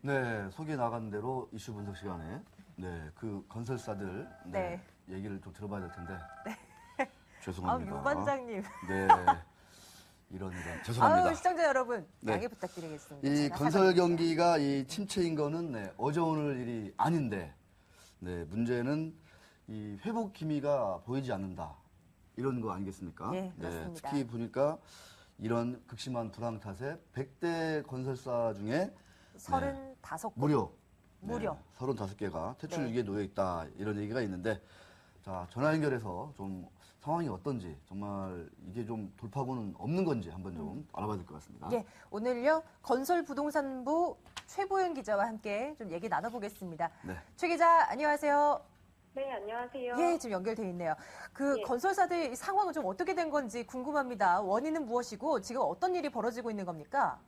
네, 소개 나간 대로 이슈 분석 시간에 그 건설사들 얘기를 좀 들어봐야 될 텐데. 죄송합니다. 유 반장님. 네. 이런 죄송합니다. 시청자 여러분 양해 부탁드리겠습니다. 이 건설 경기가 이 침체인 거는 어제 오늘 일이 아닌데 문제는 이 회복 기미가 보이지 않는다. 이런 거 아니겠습니까? 네, 그렇습니다. 특히 보니까 이런 극심한 불황 탓에 100대 건설사 중에 35곳. 무려 35개가 퇴출 위기에 놓여 있다. 이런 얘기가 있는데 자, 전화 연결해서 좀 상황이 어떤지 정말 이게 좀 돌파구는 없는 건지 한번 좀 알아봐야 될 것 같습니다. 예, 오늘요 건설부동산부 최보영 기자와 함께 좀 얘기 나눠보겠습니다. 최 기자 안녕하세요. 네, 안녕하세요. 예, 지금 연결돼 있네요. 건설사들 상황은 좀 어떻게 된 건지 궁금합니다. 원인은 무엇이고 지금 어떤 일이 벌어지고 있는 겁니까?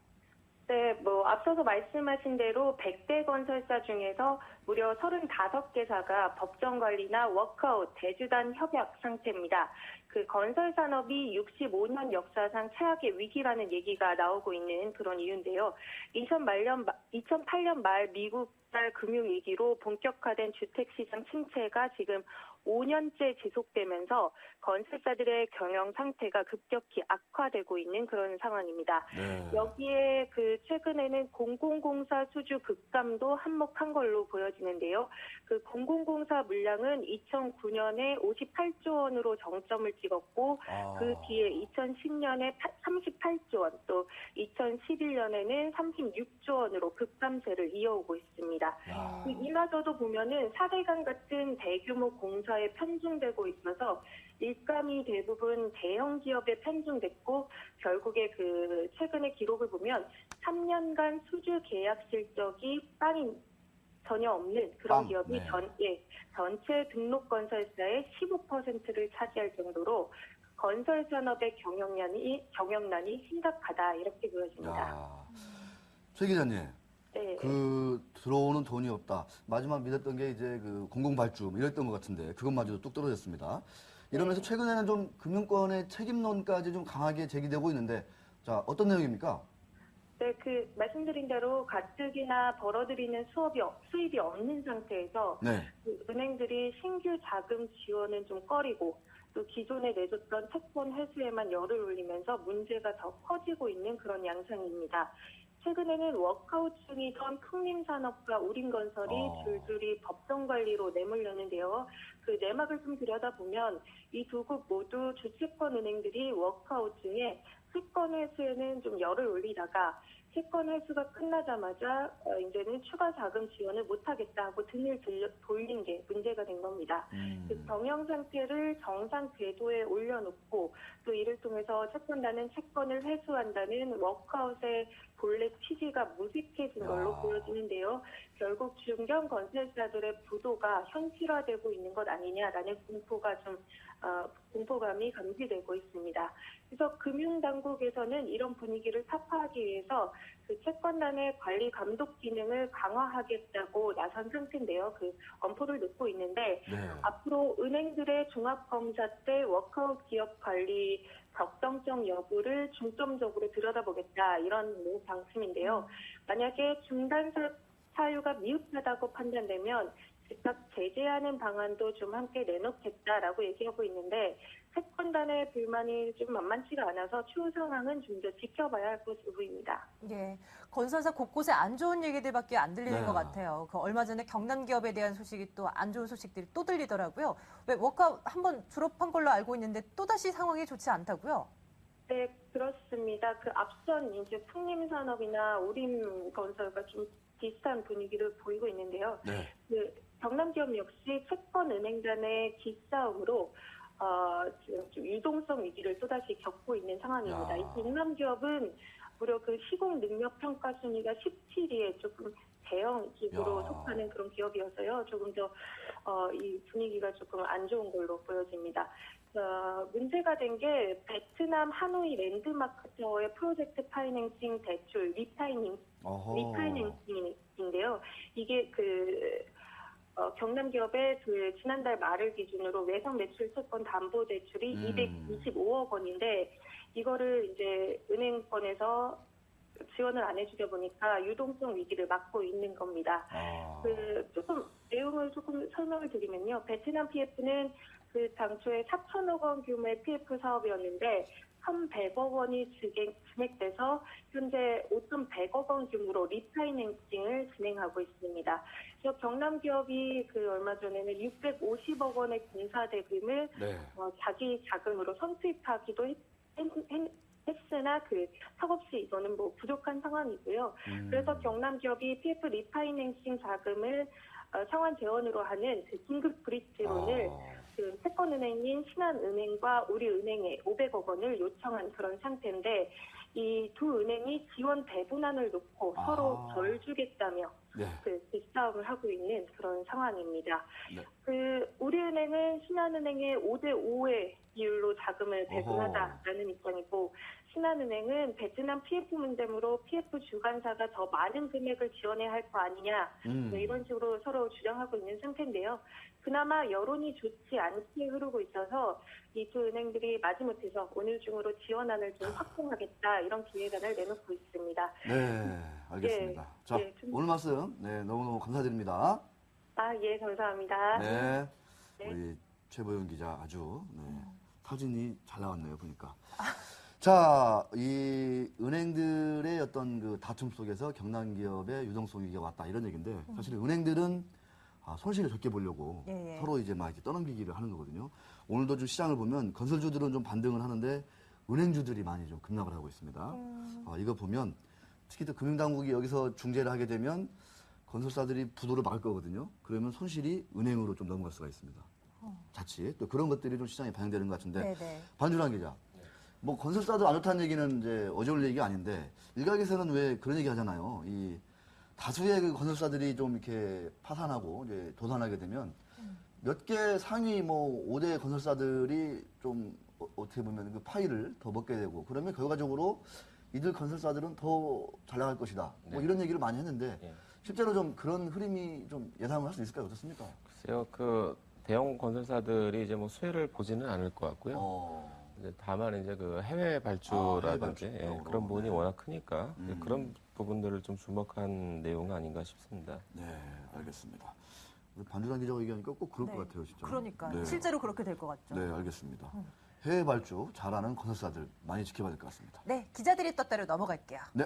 네, 앞서서 말씀하신 대로 100대 건설사 중에서 무려 35개사가 법정 관리나 워크아웃, 대주단 협약 상태입니다. 그 건설 산업이 65년 역사상 최악의 위기라는 얘기가 나오고 있는 그런 이유인데요. 2008년 말 미국발 금융위기로 본격화된 주택시장 침체가 지금 5년째 지속되면서 건설사들의 경영 상태가 급격히 악화되고 있는 그런 상황입니다. 여기에 최근에는 공공공사 수주 급감도 한몫한 걸로 보여지는데요. 그 공공공사 물량은 2009년에 58조 원으로 정점을 찍었고 그 뒤에 2010년에 38조 원, 또 2011년에는 36조 원으로 급감세를 이어오고 있습니다. 이마저도 보면은 사대강 같은 대규모 공사에 편중되고 있어서 일감이 대부분 대형 기업에 편중됐고 결국에 최근의 기록을 보면 3년간 수주 계약 실적이 전혀 없는 그런 기업이 전체 등록 건설사의 15%를 차지할 정도로 건설 산업의 경영난이 심각하다 이렇게 보여집니다. 최 기자님. 들어오는 돈이 없다. 마지막 믿었던 게 이제 공공발주 이랬던 것 같은데 그것마저도 뚝 떨어졌습니다. 이러면서 최근에는 좀 금융권의 책임론까지 좀 강하게 제기되고 있는데 자, 어떤 내용입니까? 네, 말씀드린 대로 가뜩이나 벌어들이는 수입이 없는 상태에서 은행들이 신규 자금 지원은 좀 꺼리고 또 기존에 내줬던 채권 회수에만 열을 올리면서 문제가 더 커지고 있는 그런 양상입니다. 최근에는 워크아웃 중이던 풍림산업과 우림건설이 줄줄이 법정관리로 내몰렸는데요. 그 내막을 좀 들여다보면 이 두 곳 모두 주채권 은행들이 워크아웃 중에 채권 회수에는 좀 열을 올리다가 채권 회수가 끝나자마자 이제는 추가 자금 지원을 못하겠다 하고 등을 돌린 게 문제가 된 겁니다. 그 경영 상태를 정상 궤도에 올려놓고 또 이를 통해서 채권단은 채권을 회수한다는 워크아웃의 본래 취지가 무색해진 걸로 보여지는데요. 결국 중견 건설사들의 부도가 현실화되고 있는 것 아니냐라는 공포감이 감지되고 있습니다. 그래서 금융당국에서는 이런 분위기를 타파하기 위해서 채권단의 관리 감독 기능을 강화하겠다고 나선 상태인데요. 엄포를 놓고 있는데 앞으로 은행들의 종합검사 때 워크아웃 기업 관리 적정성 여부를 중점적으로 들여다보겠다 이런 방침인데요. 만약에 중단 사유가 미흡하다고 판단되면 즉각 제재하는 방안도 좀 함께 내놓겠다라고 얘기하고 있는데 채권단의 불만이 좀 만만치가 않아서 추후 상황은 좀 더 지켜봐야 할 것으로 보입니다. 예, 건설사 곳곳에 안 좋은 얘기들밖에 안 들리는 것 같아요. 얼마 전에 경남 기업에 대한 소식이 또 안 좋은 소식들이 또 들리더라고요. 왜 워크아웃 한번 졸업한 걸로 알고 있는데 또다시 상황이 좋지 않다고요? 네, 그렇습니다. 앞선 이제 풍림산업이나 우림건설과 좀 비슷한 분위기를 보이고 있는데요. 경남 기업 역시 채권은행 간의 기싸움으로 좀 유동성 위기를 또다시 겪고 있는 상황입니다. 이 경남 기업은 무려 시공 능력 평가 순위가 17위에 조금 대형 기구로 속하는 그런 기업이어서요. 조금 더 이 분위기가 조금 안 좋은 걸로 보여집니다. 문제가 된 게 베트남 하노이 랜드마크터의 프로젝트 파이낸싱 대출 리파이낸싱인데요. 이게 경남 기업의 지난달 말을 기준으로 외상 매출 채권 담보 대출이 225억 원인데 이거를 이제 은행권에서 지원을 안 해주다 보니까 유동성 위기를 맞고 있는 겁니다. 조금 내용을 조금 설명을 드리면요. 베트남 PF는 그 당초에 4천억 원 규모의 PF 사업이었는데 1,100억 원이 증액돼서 현재 5,100억 원 규모로 리파이낸싱을 진행하고 있습니다. 그래서 경남 기업이 그 얼마 전에는 650억 원의 공사 대금을 자기 자금으로 선투입하기도 했으나 그 턱없이 이거는 뭐 부족한 상황이고요. 그래서 경남 기업이 PF 리파이낸싱 자금을 상환 재원으로 하는 그 긴급 브릿지론을 그 채권은행인 신한은행과 우리은행에 500억 원을 요청한 그런 상태인데 이 두 은행이 지원 배분안을 놓고 서로 덜 주겠다며 그 싸움을 하고 있는 그런 상황입니다. 그 우리은행은 신한은행에 5대5의 비율로 자금을 배분하자라는 입장이고 신한은행은 베트남 PF 문제로 PF 주관사가 더 많은 금액을 지원해야 할 거 아니냐 이런 식으로 서로 주장하고 있는 상태인데요. 그나마 여론이 좋지 않게 흐르고 있어서 이 두 은행들이 마지못해서 오늘 중으로 지원안을 좀 확정하겠다 이런 기획안을 내놓고 있습니다. 네, 알겠습니다. 자, 오늘 말씀 너무너무 감사드립니다. 예, 감사합니다. 네, 우리 최보영 기자 아주 사진이 잘 나왔네요, 보니까. 자, 이 은행들의 어떤 그 다툼 속에서 경남기업의 유동성 위기가 왔다 이런 얘기인데 사실 은행들은 손실을 적게 보려고 서로 이제 막 이렇게 떠넘기기를 하는 거거든요. 오늘도 좀 시장을 보면 건설주들은 좀 반등을 하는데 은행주들이 많이 좀 급락을 하고 있습니다. 이거 보면 특히 또 금융당국이 여기서 중재를 하게 되면 건설사들이 부도를 막을 거거든요. 그러면 손실이 은행으로 좀 넘어갈 수가 있습니다. 자칫 또 그런 것들이 좀 시장에 반영되는 것 같은데 반준환 기자. 뭐 건설사도 안 좋다는 얘기는 이제 어제올 얘기가 아닌데 일각에서는 왜 그런 얘기 하잖아요. 이 다수의 그 건설사들이 좀 이렇게 파산하고 이제 도산하게 되면 몇 개 상위 뭐 5대 건설사들이 좀 어떻게 보면 그 파이를 더 먹게 되고 그러면 결과적으로 이들 건설사들은 더 잘 나갈 것이다. 뭐 이런 얘기를 많이 했는데 실제로 좀 그런 흐름이 좀 예상을 할 수 있을까요? 어떻습니까? 글쎄요, 그 대형 건설사들이 이제 뭐 수혜를 보지는 않을 것 같고요. 이제 다만 이제 그 해외 발주라든지 해외 그런 부분이 워낙 크니까 그런 부분들을 좀 주목한 내용 아닌가 싶습니다. 네, 알겠습니다. 반준환 기자가 얘기하니까 꼭 그럴 것 같아요, 진짜. 그러니까 실제로 그렇게 될 것 같죠. 네, 알겠습니다. 해외 발주 잘하는 건설사들 많이 지켜봐야 될 것 같습니다. 네, 기자들이 떴다로 넘어갈게요. 네.